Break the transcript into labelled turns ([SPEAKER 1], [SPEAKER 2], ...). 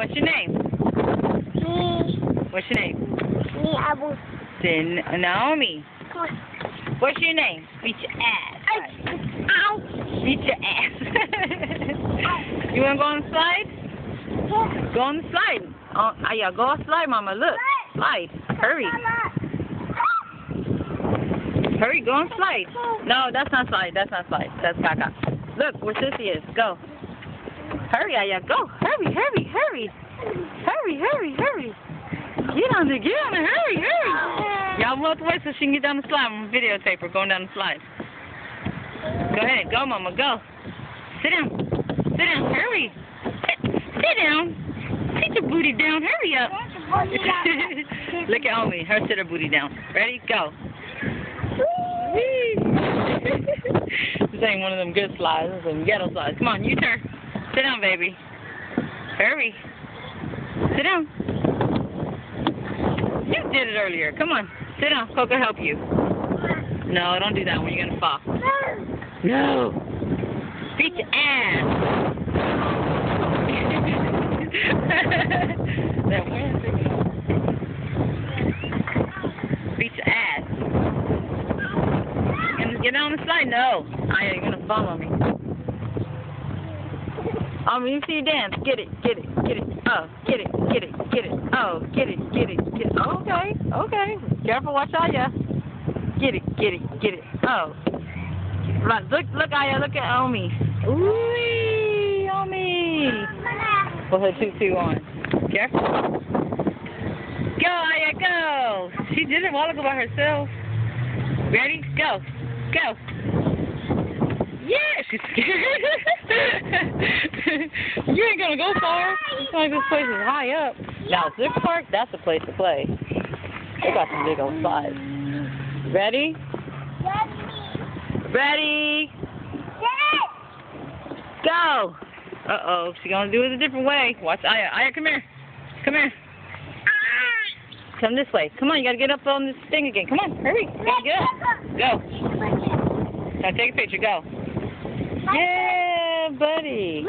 [SPEAKER 1] What's your name? What's your name? Naomi. What's your name? Beat your ass. Beat your ass. You want to go on the slide? Go on the slide. Oh, yeah, go on the slide, Mama. Look. Slide. Hurry. Hurry, go on slide. No, that's not slide. That's not slide. That's caca. Look where Sissy is. Go. Hurry, Aya. Go. Hurry, hurry, hurry. Hurry, hurry, hurry. Get on there. Get on there. Hurry, hurry. Y'all walk away so she can get down the slide. I'm going to videotape her going down the slide. Go ahead. Go, Mama. Go. Sit down. Sit down. Hurry. Sit down. Sit your booty down. Hurry up. Look at Omi. Her sit her booty down. Ready? Go. This ain't one of them good slides. This is some ghetto slides. Come on, you turn. Sit down, baby. Hurry. Sit down. You did it earlier. Come on. Sit down. Coco help you. No, don't do that one. You're going to fall. No. Beat your ass. That wind. Beat your ass. Get on the slide. No. You're going to fall on me. You see you dance. Get it. Get it. Get it. Oh, get it. Get it. Get it. Oh, get it. Get it. Get it. Oh, okay. Okay. Careful. Watch Aya. Get it. Get it. Get it. Oh. Right. Look, Aya. Look at Omi. Ooh, Omi. Put her tutu on. Careful. Go, Aya. Go. She did it a while ago by herself. Ready? Go. Go. Yeah, she's scared. You ain't gonna go far. It's like this place is high up. Now, Zook Park, that's the place to play. They got some big old slides. Ready? Ready? Go. Uh-oh, she's gonna do it a different way. Watch Aya. Aya, come here. Come here. Come this way. Come on, you gotta get up on this thing again. Come on, hurry. You gotta get up. Go. Now take a picture. Go. Yeah, buddy.